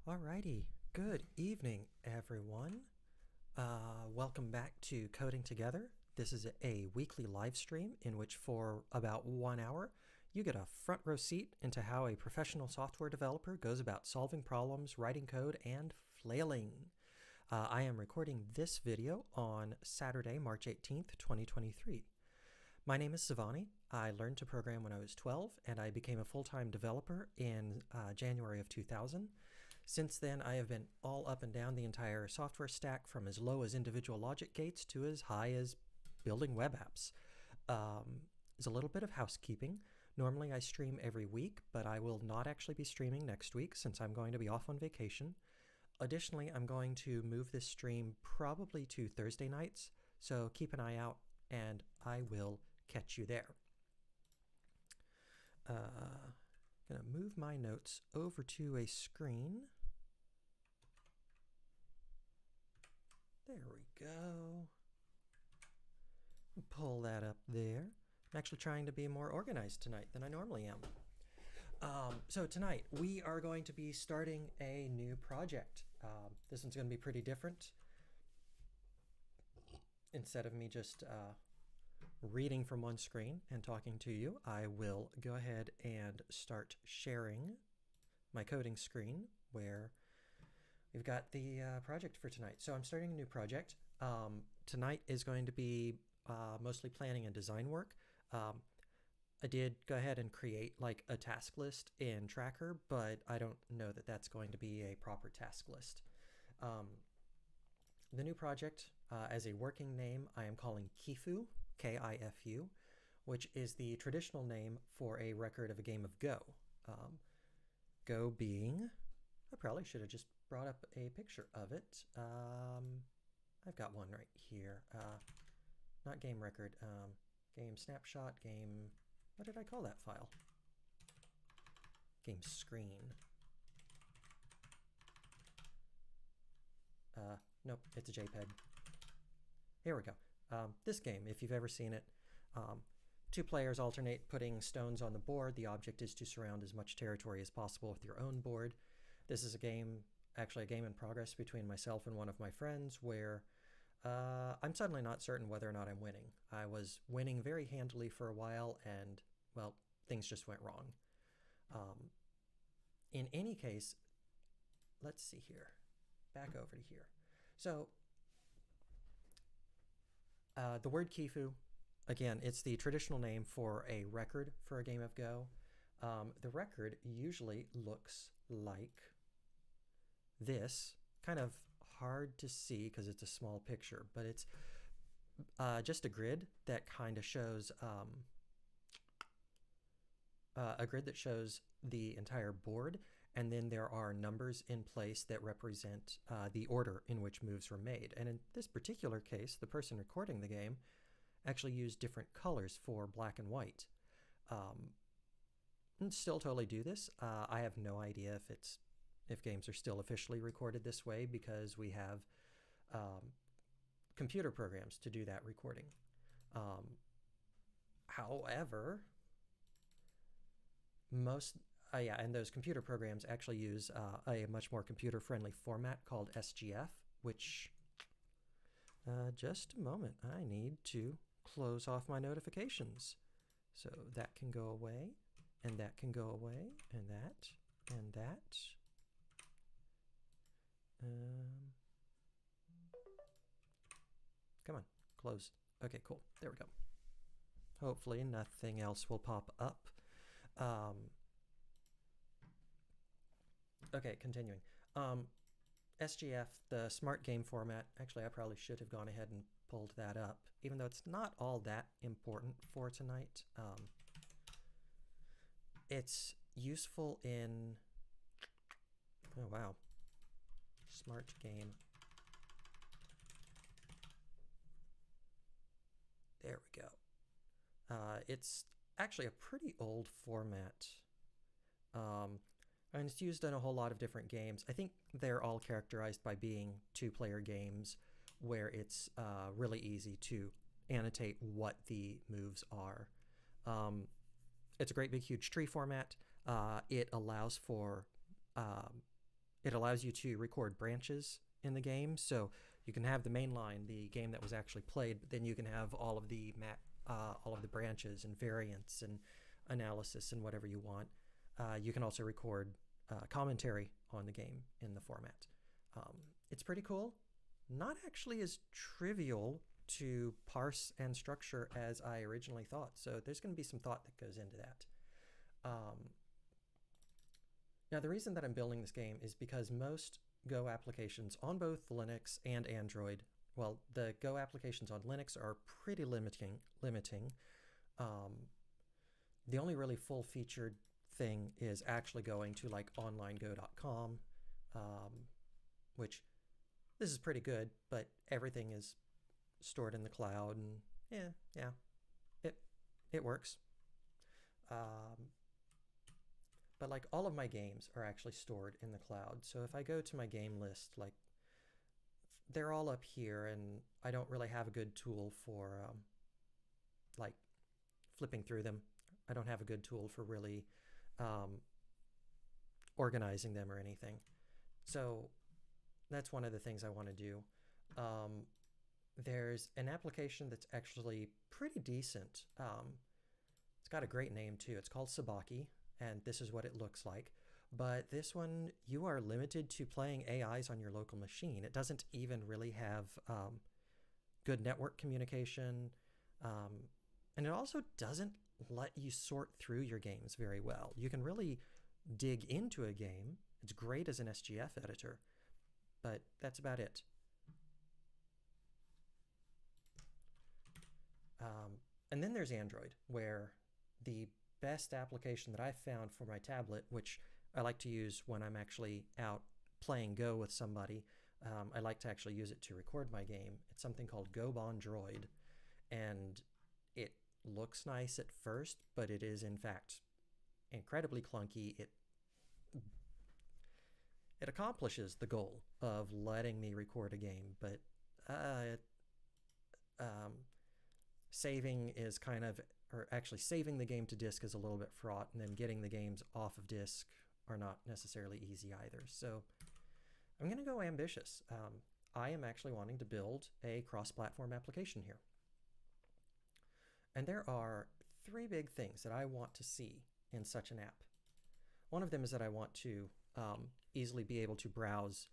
Alrighty, good evening, everyone. Welcome back to Coding Together. This is a weekly live stream in which, for about 1 hour, you get a front row seat into how a professional software developer goes about solving problems, writing code, and flailing. I am recording this video on Saturday, March 18th, 2023. My name is Savanni. I learned to program when I was 12, and I became a full-time developer in January of 2000. Since then, I have been all up and down the entire software stack, from as low as individual logic gates to as high as building web apps. There's a little bit of housekeeping. Normally I stream every week, but I will not actually be streaming next week since I'm going to be off on vacation. Additionally, I'm going to move this stream probably to Thursday nights, so keep an eye out and I will catch you there. Gonna move my notes over to a screen. There we go. Pull that up there. I'm actually trying to be more organized tonight than I normally am. So tonight we are going to be starting a new project. This one's going to be pretty different. Instead of me just reading from one screen and talking to you, I will go ahead and start sharing my coding screen where we've got the project for tonight. So I'm starting a new project. Tonight is going to be mostly planning and design work. I did go ahead and create like a task list in Tracker, but I don't know that that's going to be a proper task list. The new project, as a working name, I am calling Kifu, K-I-F-U, which is the traditional name for a record of a game of Go. Go being, I probably should have just brought up a picture of it. I've got one right here. Not game record, game snapshot, game, what did I call that file? Game screen. Nope, it's a JPEG. Here we go. This game, if you've ever seen it, two players alternate putting stones on the board. The object is to surround as much territory as possible with your own board. This is a game, actually a game in progress between myself and one of my friends where I'm suddenly not certain whether or not I'm winning. I was winning very handily for a while and, well, things just went wrong. In any case, let's see here. Back over to here. So the word Kifu, again, it's the traditional name for a record for a game of Go. The record usually looks like this. Kind of hard to see because it's a small picture, but it's just a grid that kind of shows the entire board, and then there are numbers in place that represent the order in which moves were made. And in this particular case, the person recording the game actually used different colors for black and white. And still totally do this. I have no idea if games are still officially recorded this way, because we have computer programs to do that recording. However, and those computer programs actually use a much more computer-friendly format called SGF, which, just a moment, I need to close off my notifications. So that can go away, and that can go away, and that, and that. Come on, close. Okay, cool. There we go. Hopefully nothing else will pop up. Okay, continuing. SGF, the smart game format, actually I probably should have gone ahead and pulled that up, even though it's not all that important for tonight. It's useful in, oh wow, smart game. There we go. It's actually a pretty old format. And it's used in a whole lot of different games. I think they're all characterized by being two-player games where it's really easy to annotate what the moves are. It's a great big huge tree format. It allows for it allows you to record branches in the game. So you can have the main line, the game that was actually played, but then you can have all of the branches and variants and analysis and whatever you want. You can also record commentary on the game in the format. It's pretty cool. Not actually as trivial to parse and structure as I originally thought. So there's going to be some thought that goes into that. Now, the reason that I'm building this game is because most Go applications on both Linux and Android, well, the Go applications on Linux are pretty limiting. The only really full-featured thing is actually going to like onlinego.com, which this is pretty good, but everything is stored in the cloud, and it works. But like all of my games are actually stored in the cloud. So if I go to my game list, like they're all up here, and I don't really have a good tool for like flipping through them. I don't have a good tool for really organizing them or anything. So that's one of the things I want to do. There's an application that's actually pretty decent. It's got a great name too. It's called Sabaki, and this is what it looks like. But this one, you are limited to playing AIs on your local machine. It doesn't even really have good network communication. And it also doesn't let you sort through your games very well. You can really dig into a game. It's great as an SGF editor, but that's about it. And then there's Android, where the best application that I've found for my tablet, which I like to use when I'm actually out playing Go with somebody, I like to actually use it to record my game. It's something called GoBondroid, and it looks nice at first, but it is in fact incredibly clunky. It accomplishes the goal of letting me record a game, but saving is kind of, or actually saving the game to disk is a little bit fraught, and then getting the games off of disk are not necessarily easy either. So I'm going to go ambitious. I am actually wanting to build a cross-platform application here. And there are three big things that I want to see in such an app. One of them is that I want to easily be able to browse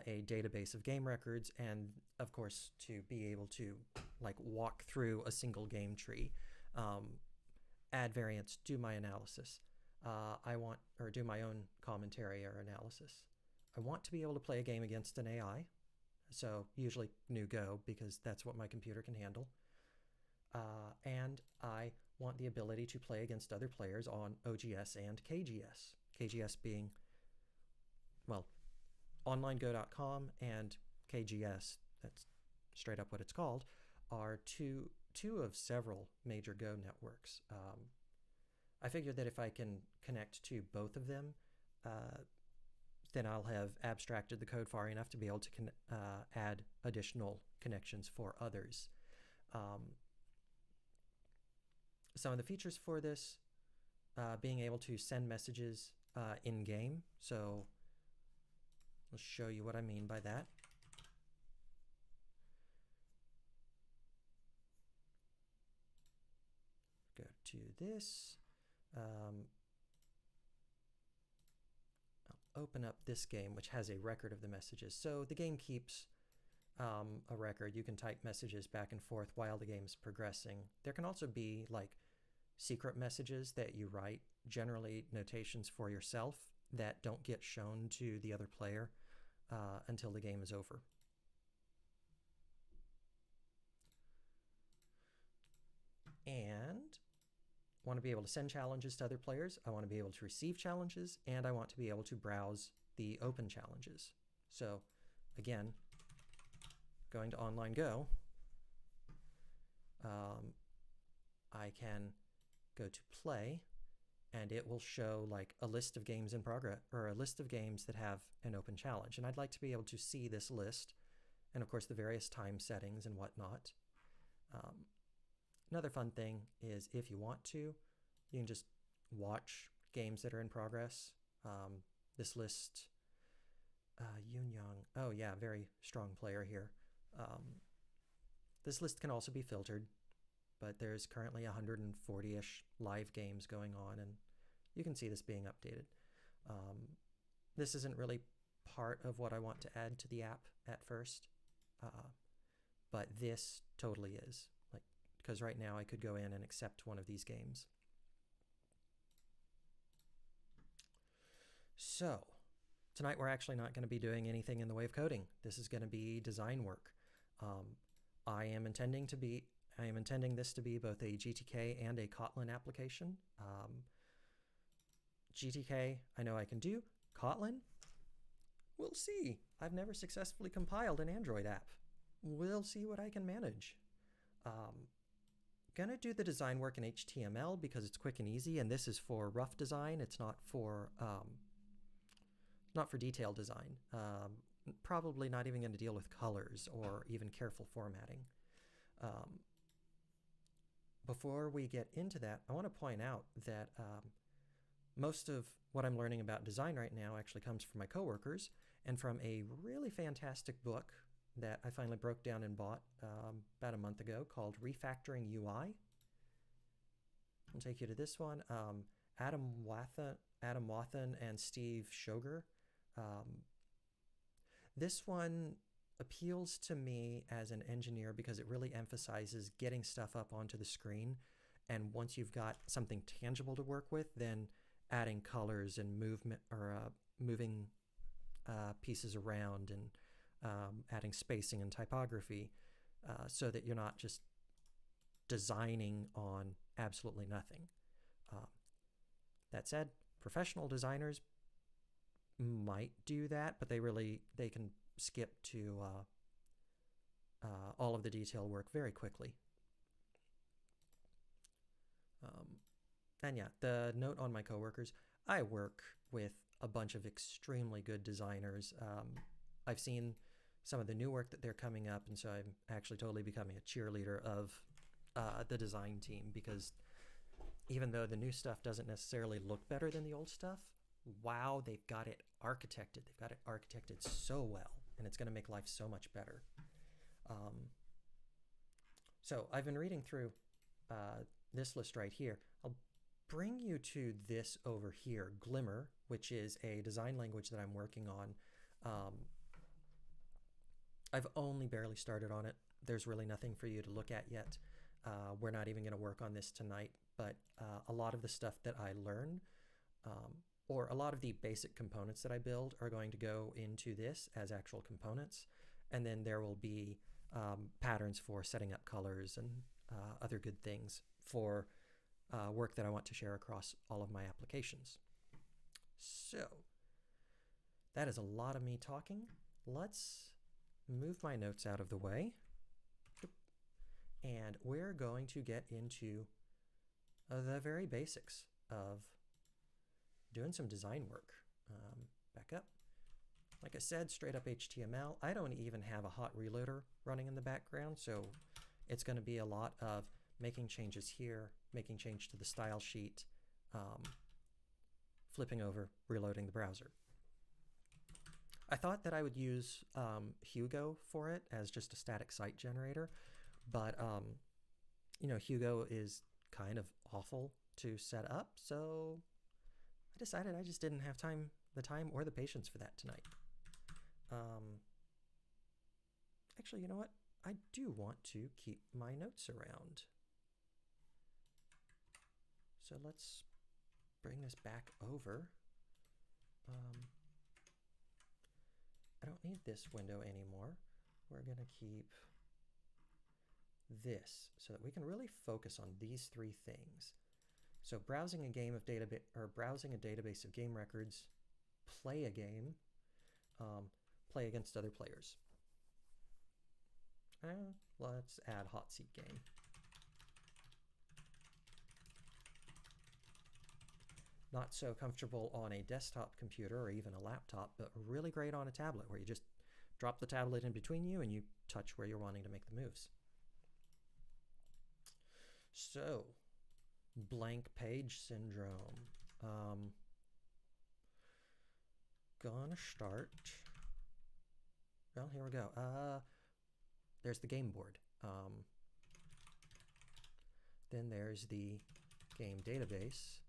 a database of game records, and of course to be able to like walk through a single game tree, add variants, do my analysis. Do my own commentary or analysis. I want to be able to play a game against an AI, so usually GNU Go, because that's what my computer can handle. And I want the ability to play against other players on OGS and KGS. KGS being, well, onlinego.com, and KGS, that's straight up what it's called, are two of several major Go networks. I figure that if I can connect to both of them, then I'll have abstracted the code far enough to be able to add additional connections for others. Some of the features for this, being able to send messages in-game. So I'll show you what I mean by that. Go to this. I'll open up this game, which has a record of the messages. So the game keeps a record. You can type messages back and forth while the game is progressing. There can also be like secret messages that you write, generally notations for yourself that don't get shown to the other player until the game is over. And I want to be able to send challenges to other players. I want to be able to receive challenges, and I want to be able to browse the open challenges. So again, going to Online Go, I can go to play, and it will show like a list of games in progress, or a list of games that have an open challenge. And I'd like to be able to see this list, and of course the various time settings and whatnot. Another fun thing is, if you want to, you can just watch games that are in progress. This list Yoon Young. Oh yeah, very strong player here. Um, this list can also be filtered, but there's currently 140-ish live games going on, and you can see this being updated. Um, this isn't really part of what I want to add to the app at first, but this totally is. Like, because right now I could go in and accept one of these games. So, tonight we're actually not going to be doing anything in the way of coding. This is going to be design work. I am intending this to be both a GTK and a Kotlin application. GTK, I know I can do. Kotlin, we'll see. I've never successfully compiled an Android app. We'll see what I can manage. Gonna do the design work in HTML because it's quick and easy, and this is for rough design. It's not for detailed design. Probably not even going to deal with colors or even careful formatting. Before we get into that, I want to point out that most of what I'm learning about design right now actually comes from my coworkers and from a really fantastic book that I finally broke down and bought about a month ago called Refactoring UI. I'll take you to this one. Adam Wathan and Steve Shoger. This one appeals to me as an engineer because it really emphasizes getting stuff up onto the screen, and once you've got something tangible to work with, then adding colors and movement or moving pieces around and adding spacing and typography so that you're not just designing on absolutely nothing. That said, professional designers might do that, but they can skip to all of the detail work very quickly. And yeah, the note on my coworkers, I work with a bunch of extremely good designers. I've seen some of the new work that they're coming up, and so I'm actually totally becoming a cheerleader of the design team, because even though the new stuff doesn't necessarily look better than the old stuff, wow, they've got it architected. They've got it architected so well, and it's going to make life so much better. So I've been reading through this list right here. I'll bring you to this over here, Glimmer, which is a design language that I'm working on. I've only barely started on it. There's really nothing for you to look at yet. We're not even going to work on this tonight, but a lot of the stuff that I learn, or a lot of the basic components that I build, are going to go into this as actual components, and then there will be patterns for setting up colors and other good things for work that I want to share across all of my applications. So that is a lot of me talking. Let's move my notes out of the way, and we're going to get into the very basics of doing some design work. Back up. Like I said, straight up HTML. I don't even have a hot reloader running in the background, so it's going to be a lot of making changes here, making change to the style sheet, flipping over, reloading the browser. I thought that I would use Hugo for it as just a static site generator, but Hugo is kind of awful to set up, so I decided I just didn't have the time or the patience for that tonight. Actually, you know what? I do want to keep my notes around. So let's bring this back over. I don't need this window anymore. We're going to keep this so that we can really focus on these three things. So browsing a database of game records, play a game, play against other players. Let's add hot seat game. Not so comfortable on a desktop computer or even a laptop, but really great on a tablet, where you just drop the tablet in between you and you touch where you're wanting to make the moves. So, blank page syndrome. Gonna start well, here we go. There's the game board. Then there's the game database,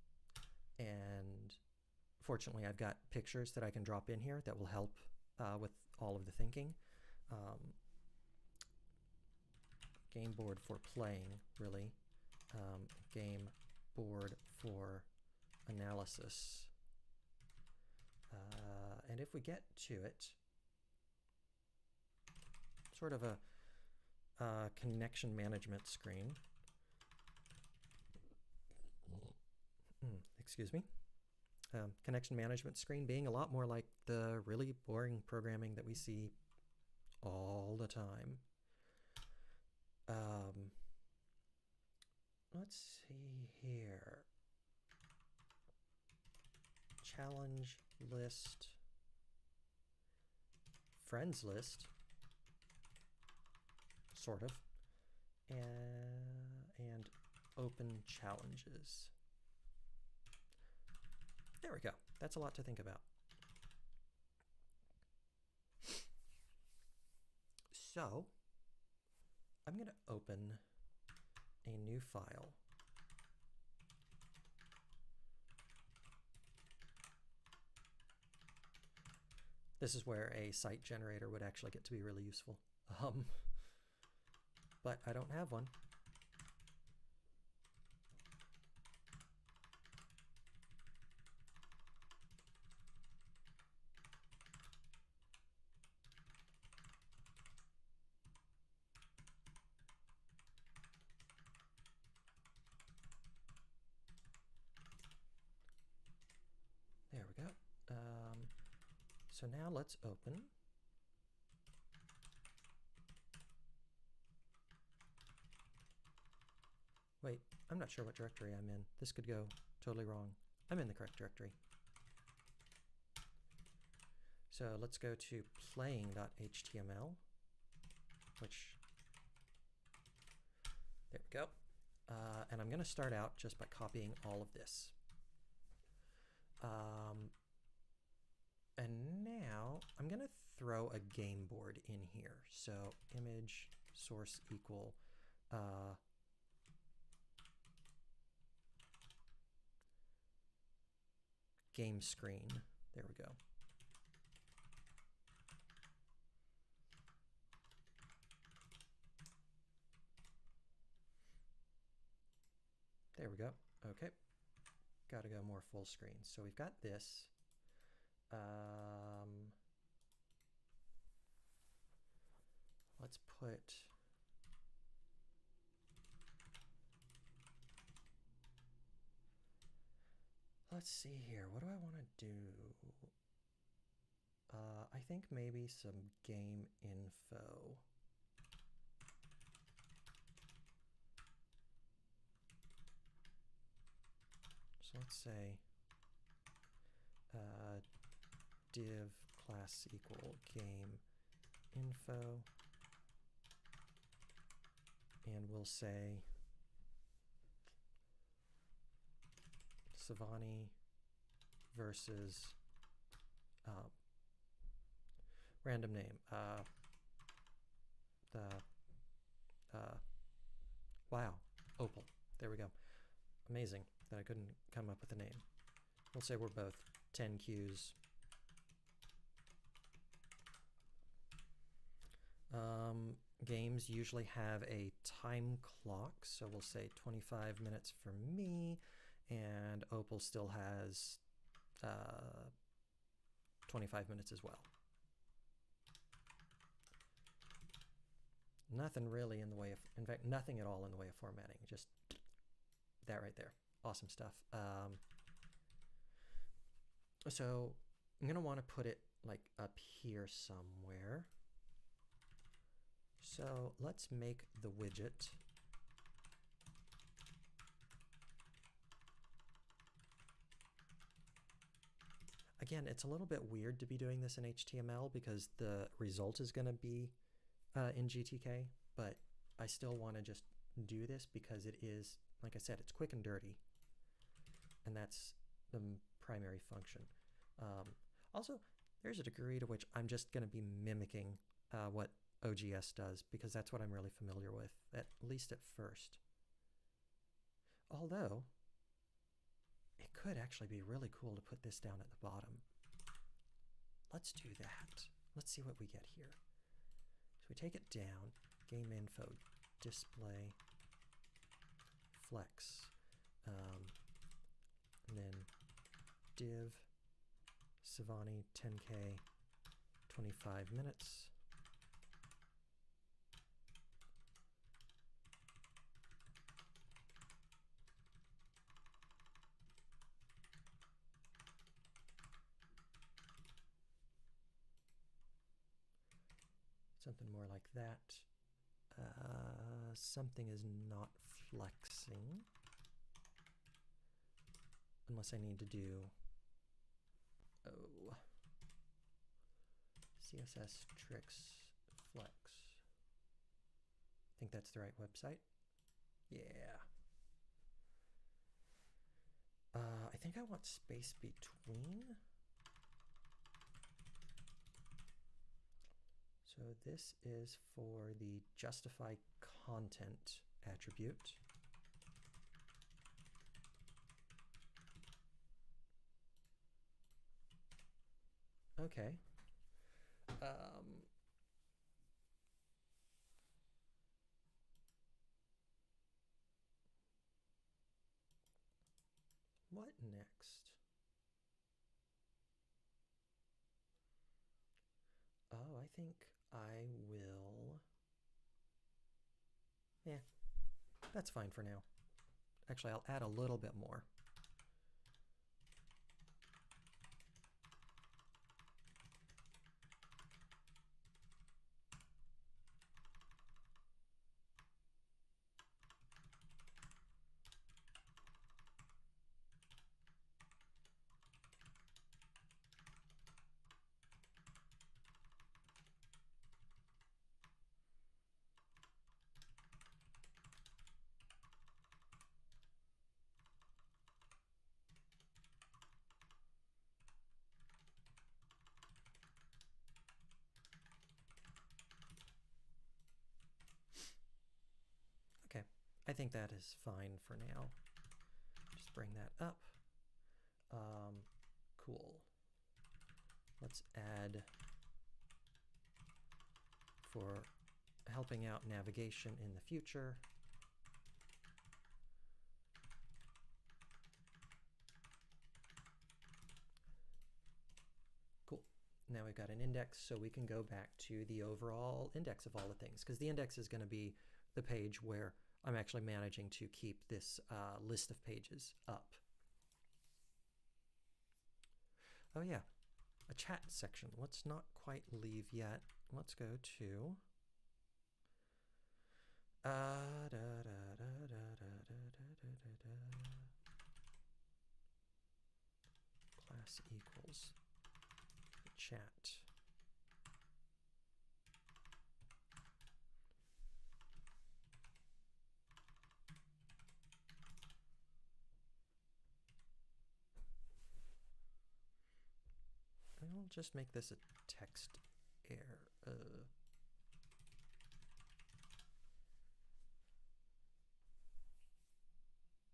and fortunately I've got pictures that I can drop in here that will help with all of the thinking. Game board for playing, really. Game board for analysis. And if we get to it, sort of a connection management screen. Excuse me. Connection management screen being a lot more like the really boring programming that we see all the time. Let's see here. Challenge list, friends list, sort of, and open challenges. There we go. That's a lot to think about. So I'm going to open a new file. This is where a site generator would actually get to be really useful. But I don't have one. There we go. So now let's open. Wait, I'm not sure what directory I'm in. This could go totally wrong. I'm in the correct directory. So let's go to playing.html, which, there we go. And I'm going to start out just by copying all of this. And now I'm going to throw a game board in here. So image source equal game screen. There we go. There we go. Okay. Got to go more full screen. So we've got this. Let's put let's see here. What do I want to do? I think maybe some game info. So let's say div class equal game info, and we'll say savanni versus random name. Wow, Opal. There we go. Amazing that I couldn't come up with a name. We'll say we're both 10 Qs. Games usually have a time clock, so we'll say 25 minutes for me, and Opal still has 25 minutes as well. Nothing really in the way of, in fact, nothing at all in the way of formatting, just that right there. Awesome stuff. So I'm going to want to put it like up here somewhere. So let's make the widget again, it's a little bit weird to be doing this in HTML because the result is going to be in GTK, but I still want to just do this because it is, like I said, it's quick and dirty, and that's the primary function. Also, there's a degree to which I'm just going to be mimicking what OGS does, because that's what I'm really familiar with, at least at first. Although, it could actually be really cool to put this down at the bottom. Let's do that. Let's see what we get here. So we take it down, game info, display, flex, and then div, savanni 10K, 25 minutes. Something more like that. Something is not flexing. Unless I need to do, CSS tricks flex. I think that's the right website. Yeah. I think I want space between. So this is for the justify content attribute. Okay. What next? Oh, I think I will. Yeah, that's fine for now. Actually, I'll add a little bit more. Okay, I think that is fine for now. Just bring that up. Cool. Let's add for helping out navigation in the future. Cool. Now we've got an index, so we can go back to the overall index of all the things, because the index is going to be the page where I'm actually managing to keep this list of pages up. Oh yeah, a chat section. Let's not quite leave yet. Let's go to class equals chat. I'll just make this a text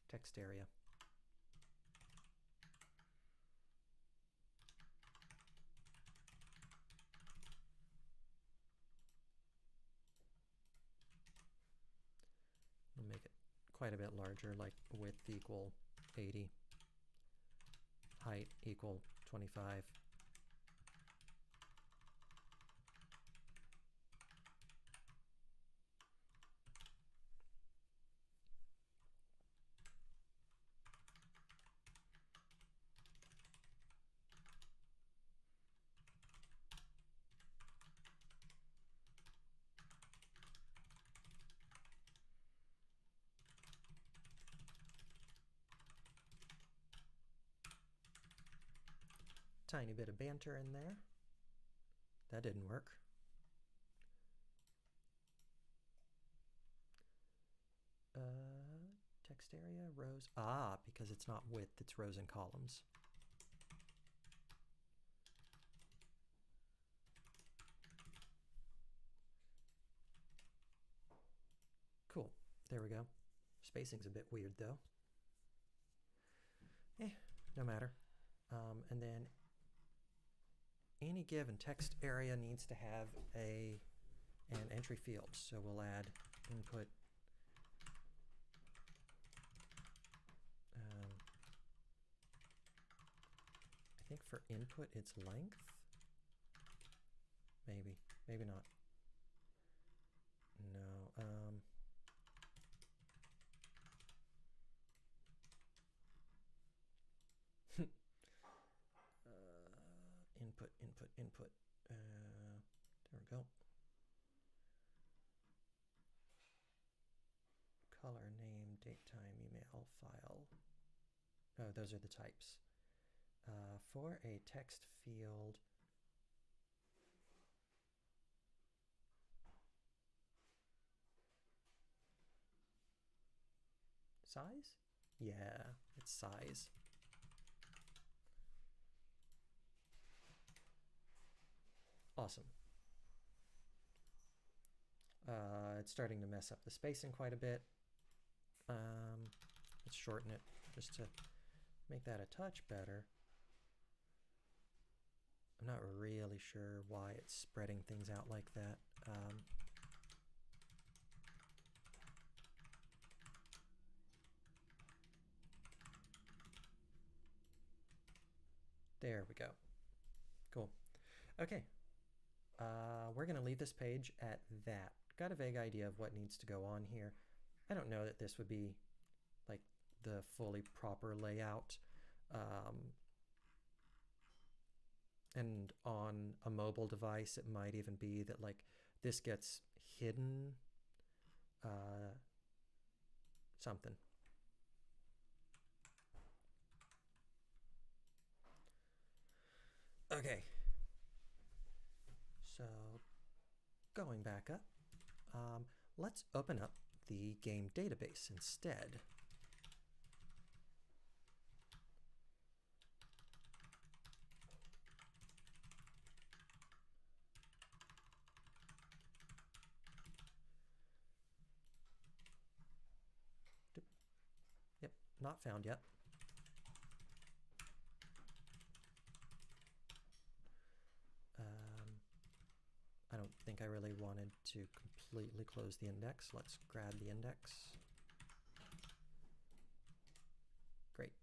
text area. We'll make it quite a bit larger, like width equal 80, height equal 25. Tiny bit of banter in there. That didn't work. Text area, rows. Ah, because it's not width, it's rows and columns. There we go. Spacing's a bit weird though. No matter. And then any given text area needs to have an entry field. So we'll add input I think for input it's length. Maybe not. No. Input. There we go. Color, name, date, time, email, file. Oh, those are the types. For a text field, size? Yeah, it's size. Awesome. It's starting to mess up the spacing quite a bit. Let's shorten it just to make that a touch better. I'm not really sure why it's spreading things out like that. There we go. Cool. Okay. We're going to leave this page at that. Got a vague idea of what needs to go on here. I don't know that this would be like the fully proper layout. And on a mobile device, it might even be that like this gets hidden. Something. Okay. So going back up, let's open up the game database instead. Yep, not found yet. I don't think I really wanted to completely close the index. Let's grab the index. Great.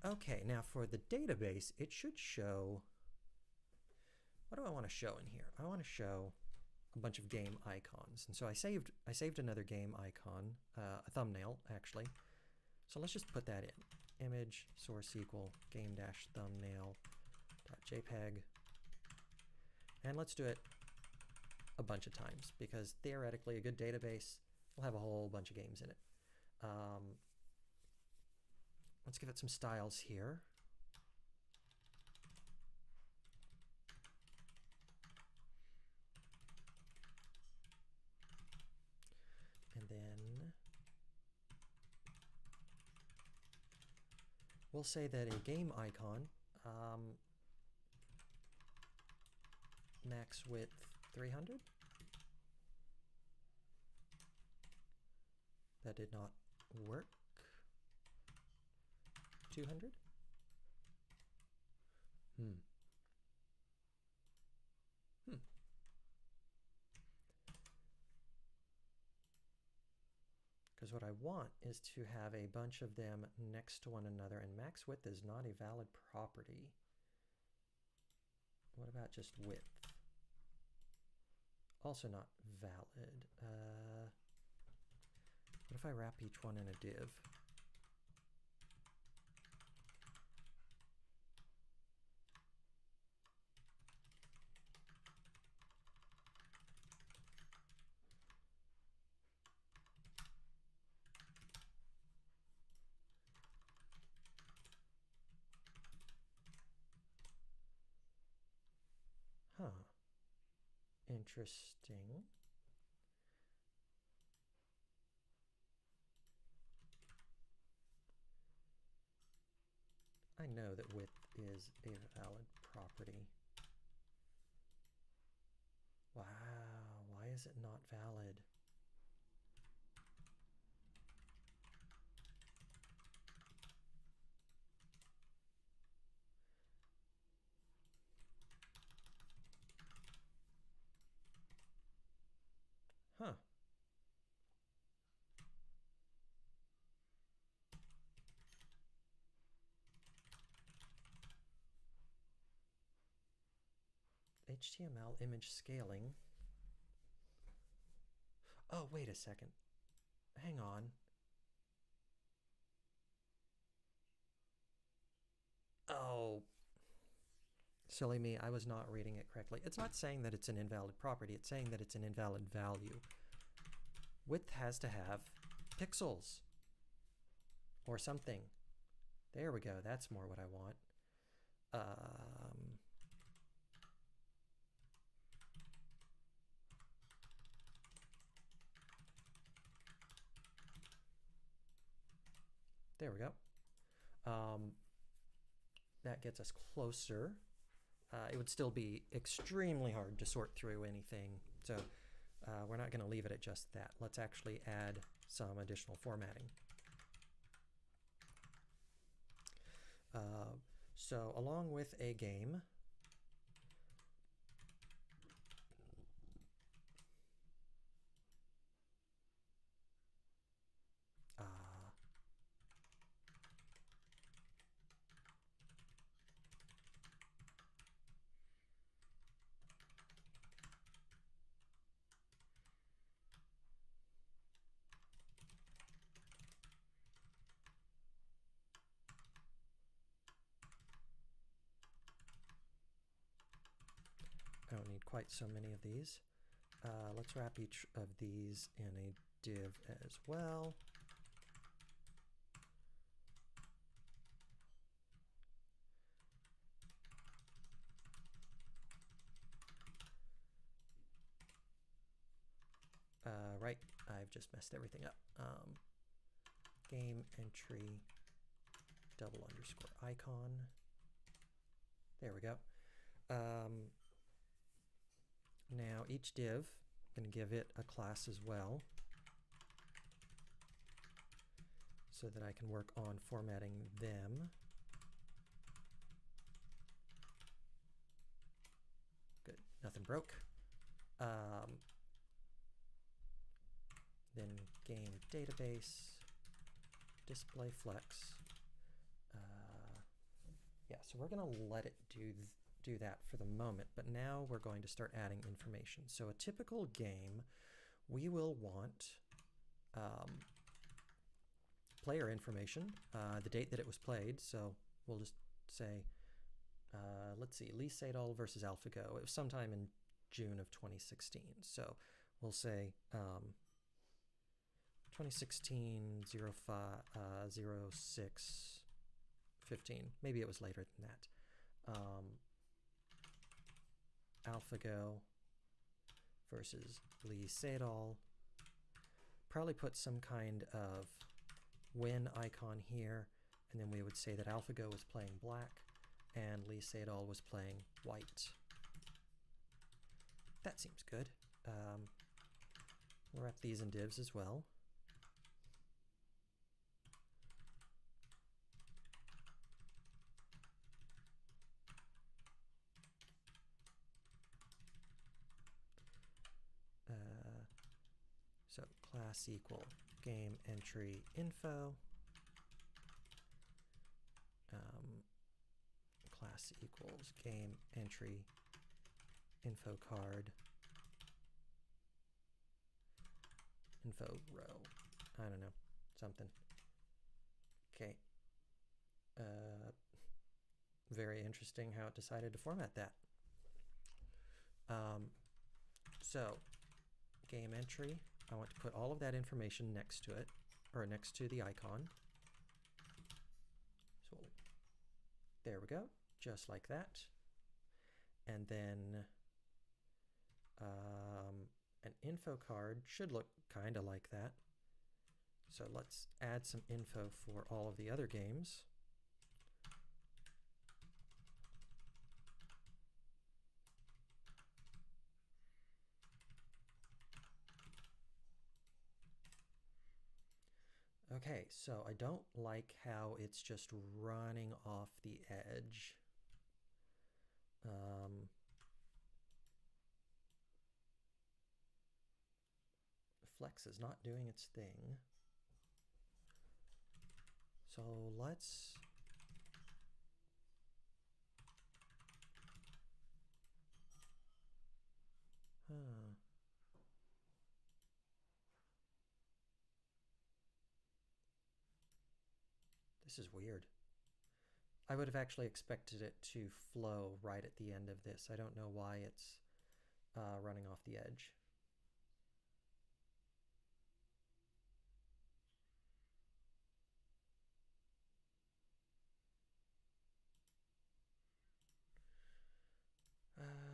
Okay, now for the database, it should show, what do I want to show in here? I want to show a bunch of game icons. And so I saved another game icon, a thumbnail actually. So let's just put that in. Image source equal game-thumbnail.jpg. And let's do it a bunch of times because theoretically a good database will have a whole bunch of games in it. Let's give it some styles here. And then we'll say that a game icon, max width 300. That did not work. 200. Because what I want is to have a bunch of them next to one another, and max width is not a valid property. What about just width? Also not valid. What if I wrap each one in a div? Huh. Interesting. I know that width is a valid property. Wow, why is it not valid? HTML image scaling. Oh, wait a second. Hang on. Oh, silly me, I was not reading it correctly. It's not saying that it's an invalid property, it's saying that it's an invalid value. Width has to have pixels or something. There we go, that's more what I want. There we go. That gets us closer. It would still be extremely hard to sort through anything, so we're not going to leave it at just that. Let's actually add some additional formatting. So along with a game, I don't need quite so many of these. Let's wrap each of these in a div as well. Right, I've just messed everything up. Game entry double underscore icon. There we go. Now each div, I'm going to give it a class as well, so that I can work on formatting them. Good, nothing broke. Then game database, display flex. Yeah, so we're going to let it do that for the moment, but now we're going to start adding information. So a typical game, we will want player information, the date that it was played. So we'll just say, let's see, Lee Sedol versus AlphaGo. It was sometime in June of 2016. So we'll say 2016 06 15. Maybe it was later than that. AlphaGo versus Lee Sedol. Probably put some kind of win icon here, and then we would say that AlphaGo was playing black and Lee Sedol was playing white. That seems good. We'll wrap these in divs as well. So class equal game entry info. Class equals game entry info card info row. I don't know, something. Okay. Very interesting how it decided to format that. So game entry, I want to put all of that information next to it, or next to the icon. So there we go, just like that. And then an info card should look kind of like that. So let's add some info for all of the other games. Okay, so I don't like how it's just running off the edge. Flex is not doing its thing. So let's This is weird. I would have actually expected it to flow right at the end of this. I don't know why it's running off the edge.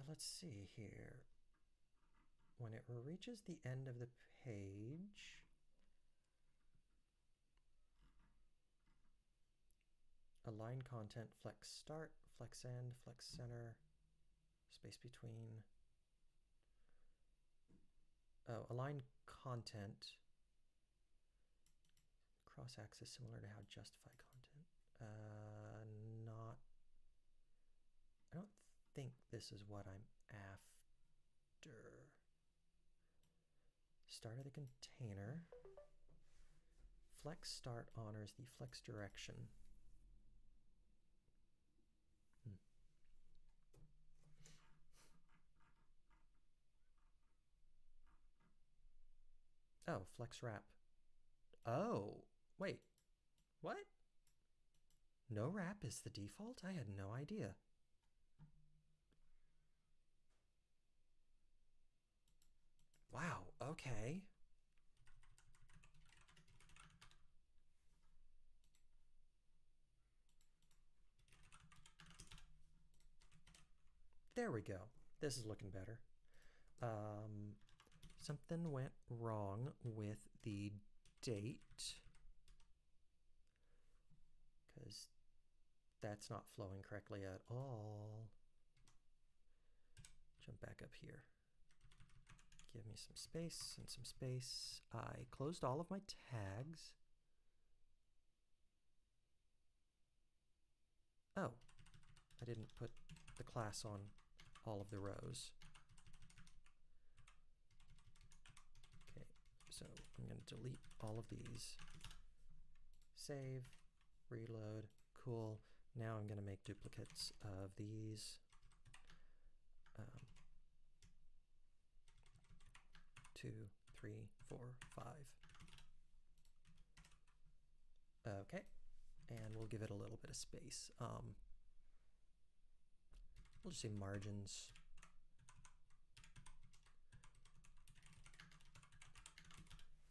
Let's see here. When it reaches the end of the page, align content, flex start, flex end, flex center, space between. Oh, align content, cross axis similar to how justify content. Not, I don't think this is what I'm after. Start of the container. Flex start honors the flex direction. Oh, flex wrap. Oh, wait. What? No wrap is the default? I had no idea. Wow, okay. There we go. This is looking better. Something went wrong with the date, because that's not flowing correctly at all. Jump back up here. Give me some space and some space. I closed all of my tags. Oh, I didn't put the class on all of the rows. Okay, so I'm going to delete all of these. Save, reload, cool. Now I'm going to make duplicates of these. 2, 3, 4, 5. Okay, and we'll give it a little bit of space. We'll just say margins.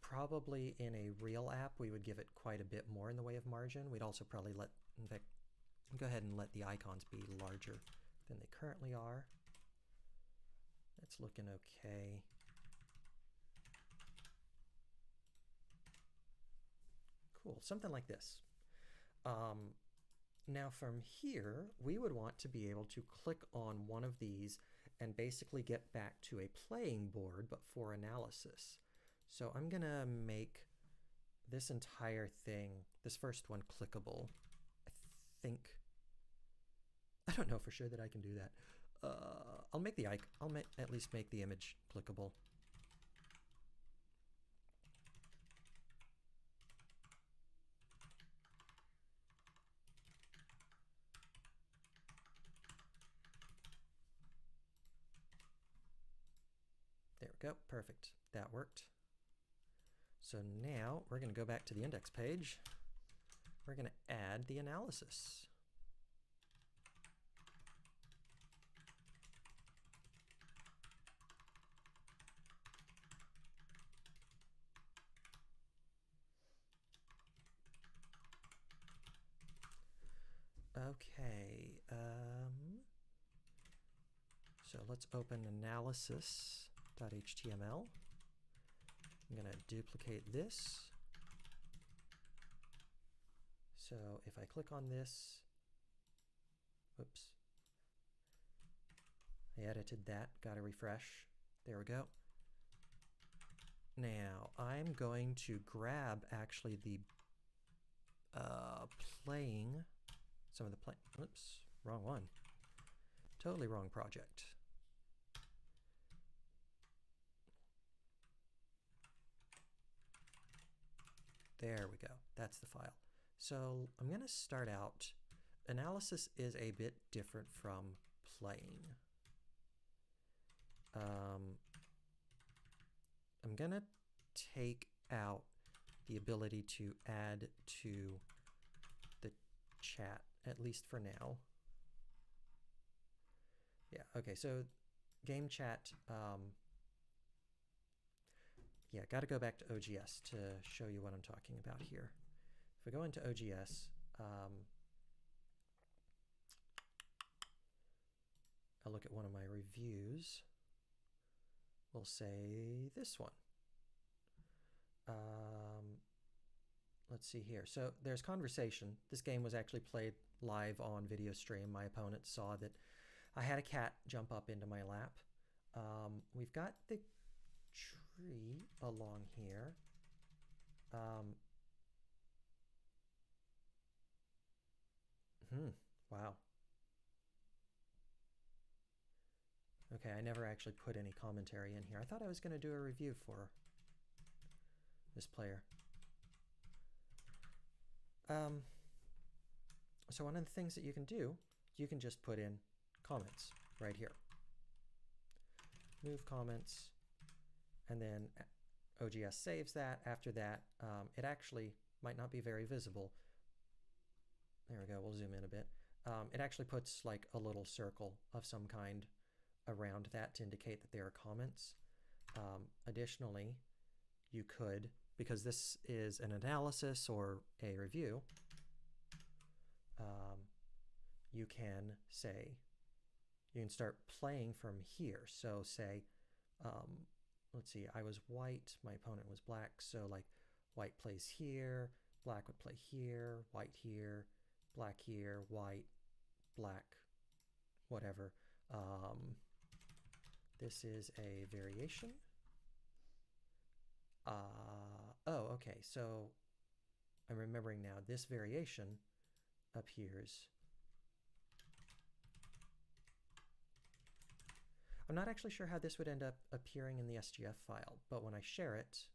Probably in a real app, we would give it quite a bit more in the way of margin. We'd also probably in fact, go ahead and let the icons be larger than they currently are. That's looking okay. Cool, something like this. Now from here, we would want to be able to click on one of these and basically get back to a playing board, but for analysis. So I'm gonna make this entire thing, this first one, clickable. I think, I don't know for sure that I can do that. I'll make the I'll at least make the image clickable. There we go, perfect, that worked. So now we're going to go back to the index page. We're going to add the analysis. Okay, so let's open analysis.html. I'm going to duplicate this. So if I click on this, whoops, I edited that, got to refresh. There we go. Now I'm going to grab actually the playing, some of the oops, wrong one. Totally wrong project. There we go, that's the file. So I'm going to start out, analysis is a bit different from playing. I'm going to take out the ability to add to the chat, at least for now. Yeah, okay, so game chat, yeah, got to go back to OGS to show you what I'm talking about here. If we go into OGS, I'll look at one of my reviews. We'll say this one. Let's see here. So there's conversation. This game was actually played live on video stream. My opponent saw that I had a cat jump up into my lap. We've got the tree along here. Wow. Okay, I never actually put any commentary in here. I thought I was going to do a review for this player. So one of the things that you can do, you can just put in comments right here. Move comments, and then OGS saves that. After that, it actually might not be very visible. There we go, we'll zoom in a bit. It actually puts like a little circle of some kind around that to indicate that there are comments. Additionally, you could, because this is an analysis or a review, you can say, you can start playing from here. So say, let's see, I was white, my opponent was black, so like white plays here, black would play here, white here, black here, white, black, whatever. This is a variation. Oh, okay, so I'm remembering now, this variation appears. I'm not actually sure how this would end up appearing in the SGF file, but when I share it,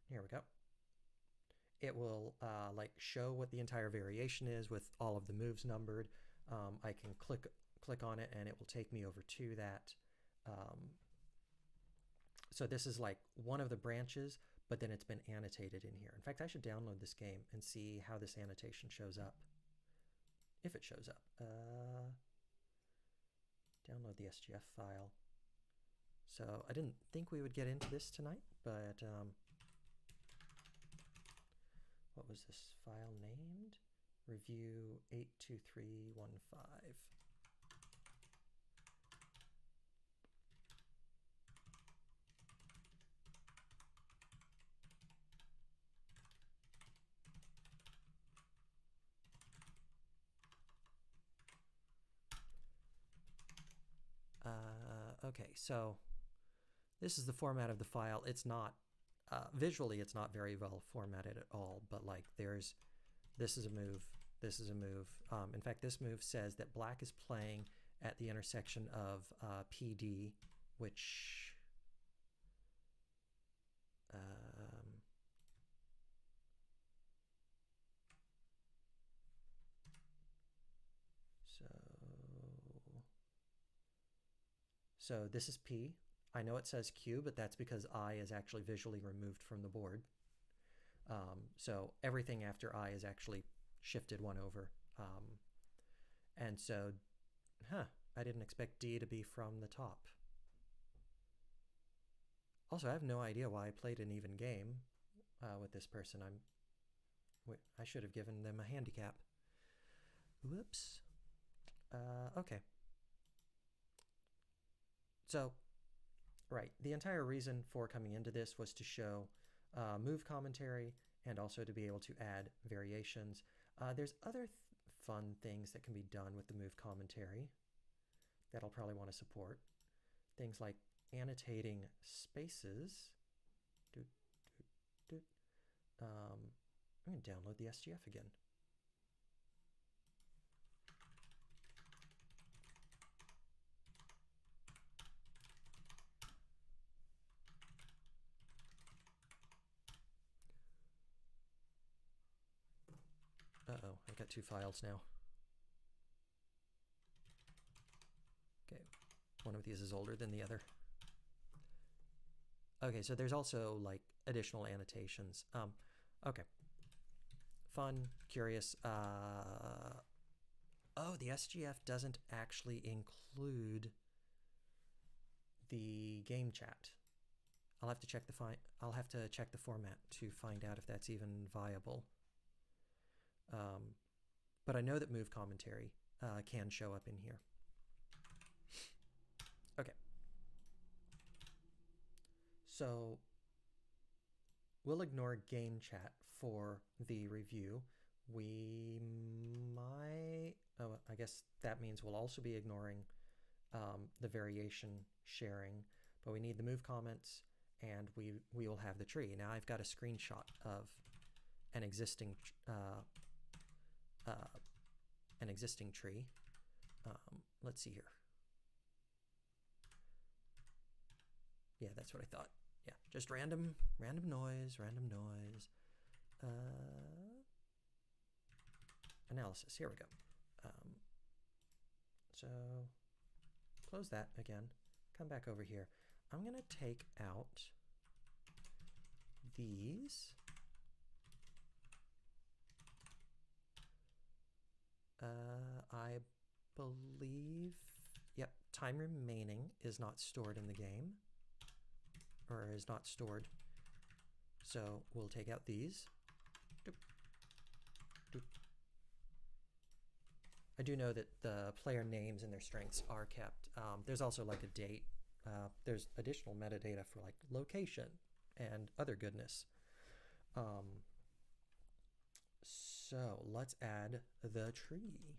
here we go. It will like show what the entire variation is with all of the moves numbered. I can click on it and it will take me over to that. So this is like one of the branches, but then it's been annotated in here. In fact, I should download this game and see how this annotation shows up. If it shows up. Download the SGF file. So I didn't think we would get into this tonight, but what was this file named? Review 82315. Okay, so this is the format of the file. It's not, visually it's not very well formatted at all, but like this is a move, this is a move. In fact, this move says that black is playing at the intersection of PD, which, so this is P. I know it says Q, but that's because I is actually visually removed from the board. So everything after I is actually shifted one over. And so, I didn't expect D to be from the top. Also, I have no idea why I played an even game with this person. I should have given them a handicap. Whoops. Okay. So, right, the entire reason for coming into this was to show move commentary and also to be able to add variations. There's other fun things that can be done with the move commentary that I'll probably want to support. Things like annotating spaces. I'm going to download the SGF again. Uh-oh, I've got two files now. Okay, one of these is older than the other. Okay, so there's also like additional annotations. Okay. Fun, curious. Oh, the SGF doesn't actually include the game chat. I'll have to check the format to find out if that's even viable. But I know that move commentary can show up in here. Okay. So we'll ignore game chat for the review. We might, oh, I guess that means we'll also be ignoring the variation sharing, but we need the move comments, and we will have the tree. Now I've got a screenshot of an existing tree. Let's see here. Yeah, that's what I thought. Yeah, just random noise. Analysis. Here we go. So close that again. Come back over here. I'm going to take out these. I believe, yep, time remaining is not stored in the game, or is not stored. So we'll take out these. Doop. Doop. I do know that the player names and their strengths are kept. There's also like a date. There's additional metadata for like location and other goodness. So let's add the tree.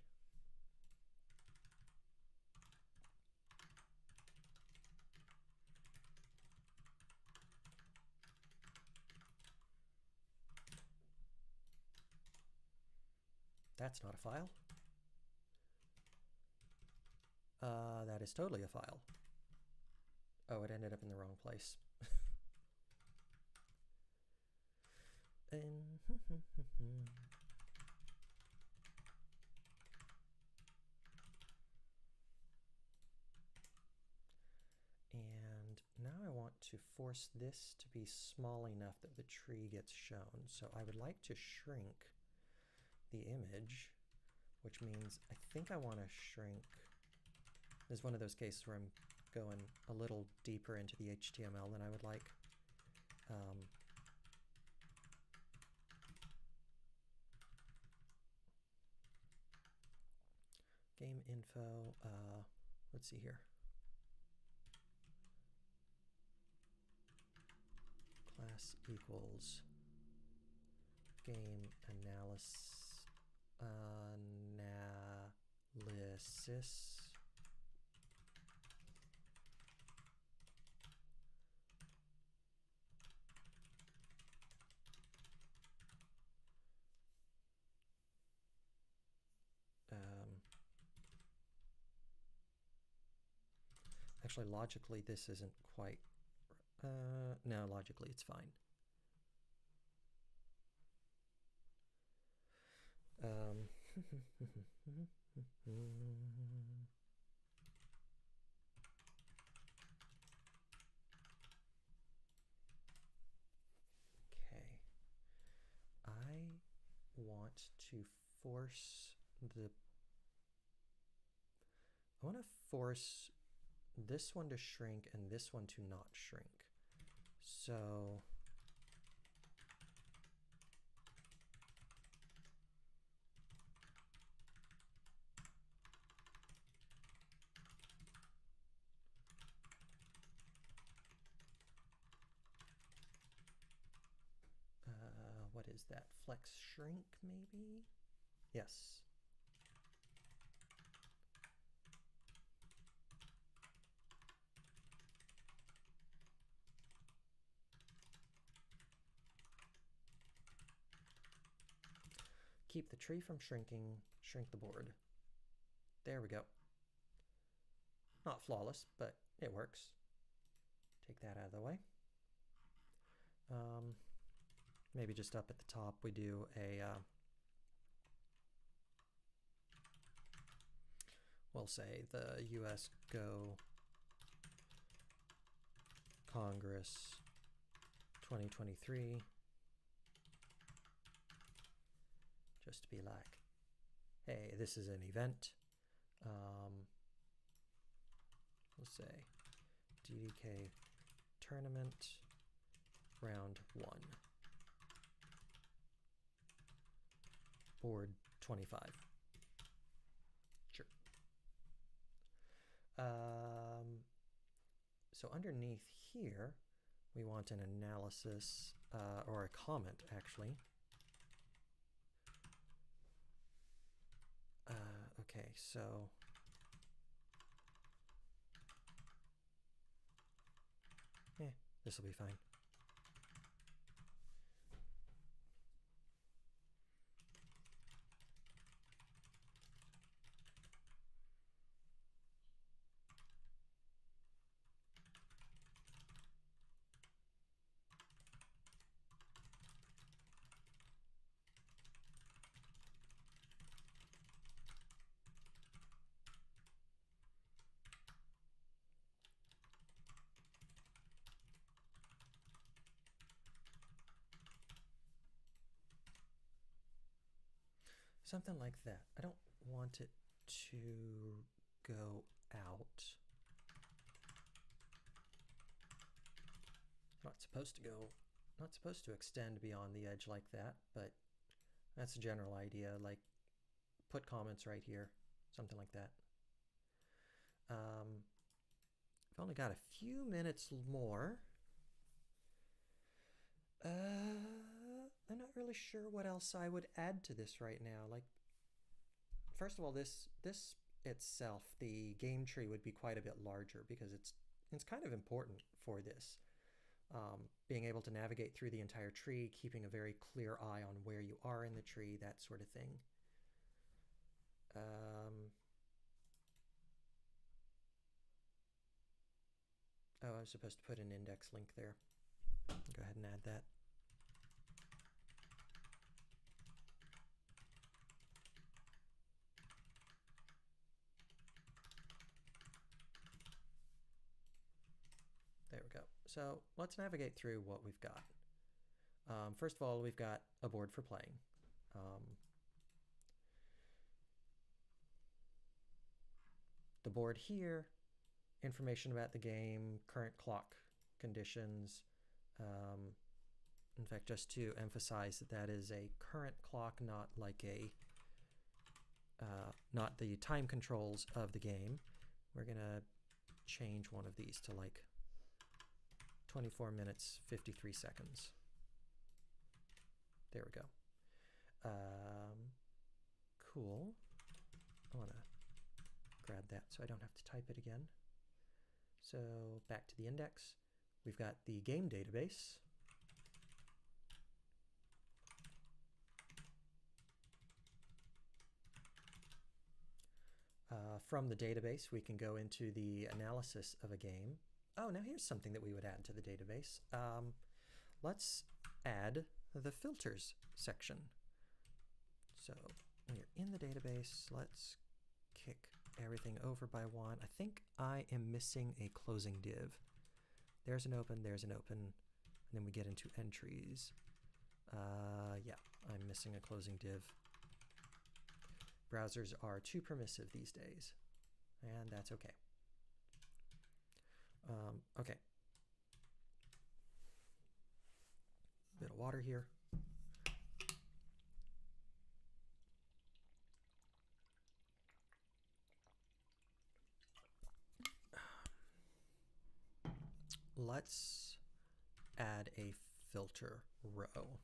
That's not a file. That is totally a file. Oh, it ended up in the wrong place. And now I want to force this to be small enough that the tree gets shown. So I would like to shrink the image, which means I think I want to shrink. This is one of those cases where I'm going a little deeper into the HTML than I would like. Game info, let's see here. Class equals game analysis. Actually, logically, this isn't quite. No, logically, it's fine. Okay. I want to force I want to force this one to shrink and this one to not shrink. So what is that? Flex shrink maybe? Yes. Keep the tree from shrinking, shrink the board. There we go. Not flawless, but it works. Take that out of the way. Maybe just up at the top we do a, we'll say the US Go Congress 2023. Just to be like, hey, this is an event. We'll say DDK tournament round 1. Board 25. Sure. So underneath here, we want an analysis, or a comment, actually. Okay, so this will be fine. Something like that. I don't want it to go out. Not supposed to extend beyond the edge like that, but that's a general idea. Like, put comments right here, something like that. I've only got a few minutes more. I'm not really sure what else I would add to this right now. Like, first of all, this itself, the game tree would be quite a bit larger because it's kind of important for this. Being able to navigate through the entire tree, keeping a very clear eye on where you are in the tree, that sort of thing. Oh, I was supposed to put an index link there. Go ahead and add that. There we go. So let's navigate through what we've got. First of all, we've got a board for playing. The board here, information about the game, current clock conditions. In fact, just to emphasize that that is a current clock, not like a, not the time controls of the game. We're gonna change one of these to like 24 minutes, 53 seconds. There we go. Cool. I wanna grab that so I don't have to type it again. So back to the index. We've got the game database. From the database, we can go into the analysis of a game. Oh, now here's something that we would add to the database. Let's add the filters section. So when you're in the database, let's kick everything over by 1. I think I am missing a closing div. There's an open, there's an open, and then we get into entries. Yeah, I'm missing a closing div. Browsers are too permissive these days, and that's okay. Okay. Bit of water here. Let's add a filter row.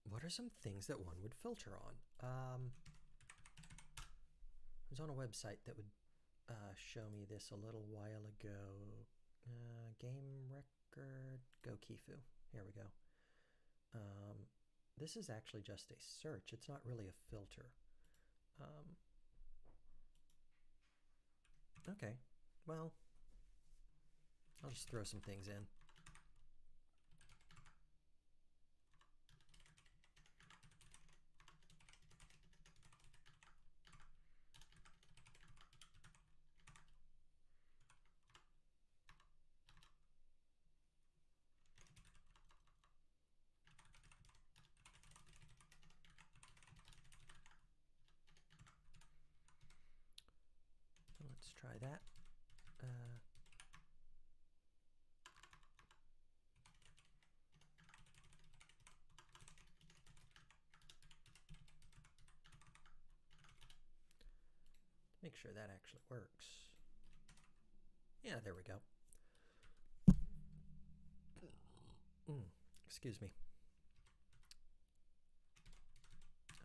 What are some things that one would filter on? I was on a website that would show me this a little while ago. Game record, go Kifu. Here we go. This is actually just a search. It's not really a filter. Okay, well, I'll just throw some things in. Let's try that. Make sure that actually works. Yeah, there we go. Excuse me.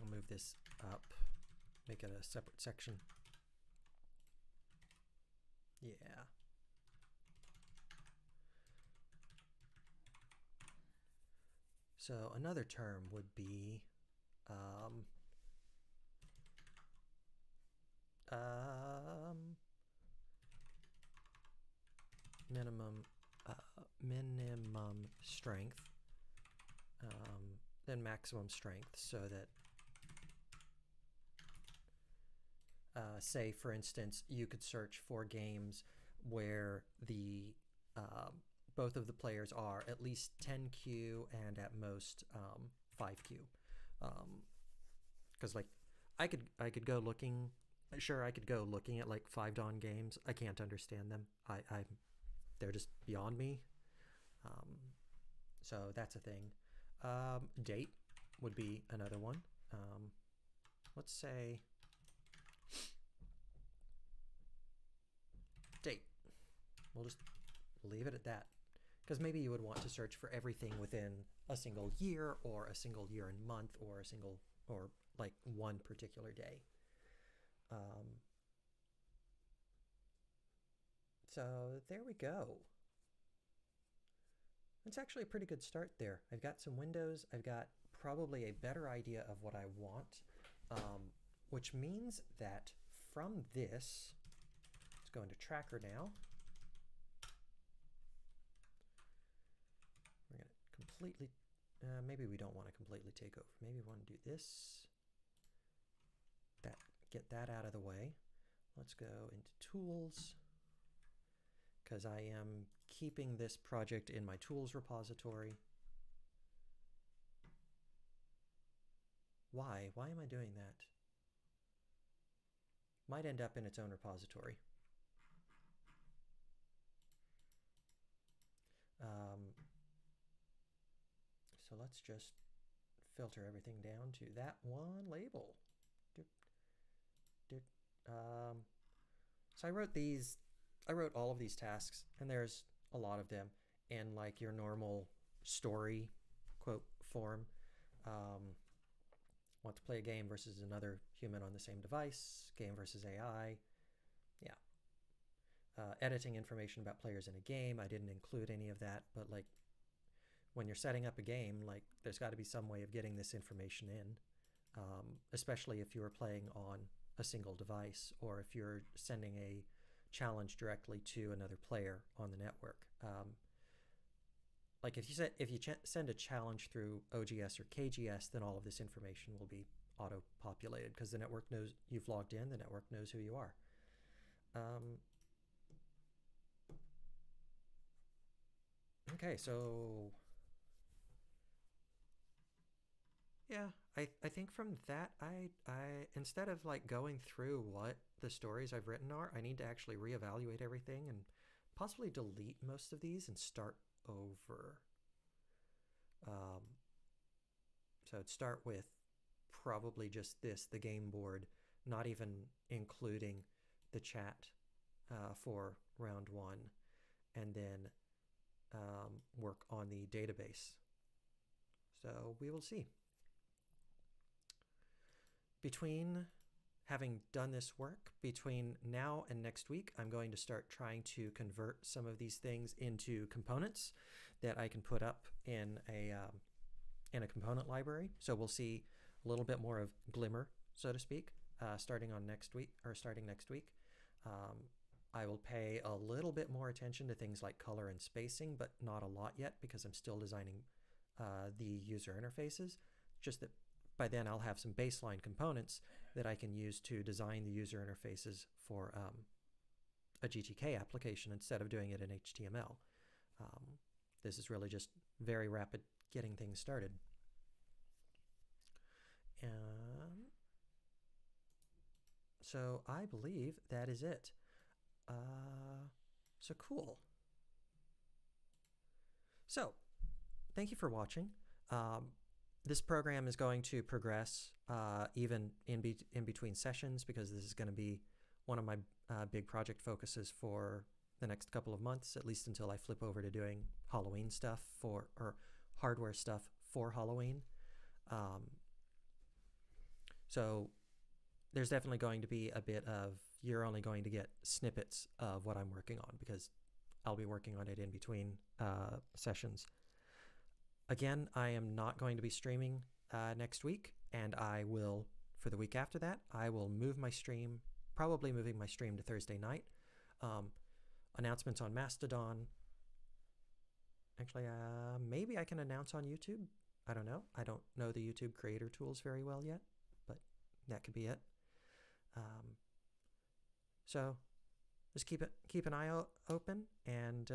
I'll move this up, make it a separate section. Yeah. So another term would be minimum strength, then maximum strength, so that say, for instance, you could search for games where the both of the players are at least 10Q and at most 5Q. Because like I could go looking. Sure, I could go looking at like 5-DON games. I can't understand them. They're just beyond me. So that's a thing. Date would be another one. Let's say date. We'll just leave it at that. Because maybe you would want to search for everything within a single year, or a single year and month, or or like one particular day. So there we go. It's actually a pretty good start there. I've got some windows. I've got probably a better idea of what I want, which means that from this, let's go into tracker now. We're going to completely, maybe we don't want to completely take over. Maybe we want to do this, get that out of the way. Let's go into tools, because I am keeping this project in my tools repository. Why? Why am I doing that? Might end up in its own repository. So let's just filter everything down to that one label. So I wrote all of these tasks, and there's a lot of them in like your normal story quote form. Want to play a game versus another human on the same device, game versus AI. Yeah. Editing information about players in a game. I didn't include any of that, but like when you're setting up a game, like there's got to be some way of getting this information in, especially if you were playing on a single device, or if you're sending a challenge directly to another player on the network. Like if you send a challenge through OGS or KGS, then all of this information will be auto-populated, because the network knows you've logged in, the network knows who you are. Okay, so yeah, I think from that, I instead of like going through what the stories I've written are, I need to actually reevaluate everything and possibly delete most of these and start over. So I'd start with probably just the game board, not even including the chat for round one, and then work on the database. So we will see. Between having done this work, between now and next week, I'm going to start trying to convert some of these things into components that I can put up in a component library. So we'll see a little bit more of Glimmer, so to speak, starting next week. I will pay a little bit more attention to things like color and spacing, but not a lot yet because I'm still designing the user interfaces. Just that by then I'll have some baseline components that I can use to design the user interfaces for a GTK application instead of doing it in HTML. This is really just very rapid getting things started. So I believe that is it. So cool. So thank you for watching. This program is going to progress even in between sessions, because this is going to be one of my big project focuses for the next couple of months, at least until I flip over to doing Halloween stuff or hardware stuff for Halloween. So there's definitely going to be a bit of, you're only going to get snippets of what I'm working on, because I'll be working on it in between sessions. Again, I am not going to be streaming next week, and I will, for the week after that, I will move my stream, probably moving my stream to Thursday night. Announcements on Mastadon. Actually, maybe I can announce on YouTube. I don't know. I don't know the YouTube creator tools very well yet, but that could be it. So just keep an eye open, and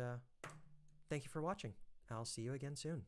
thank you for watching. I'll see you again soon.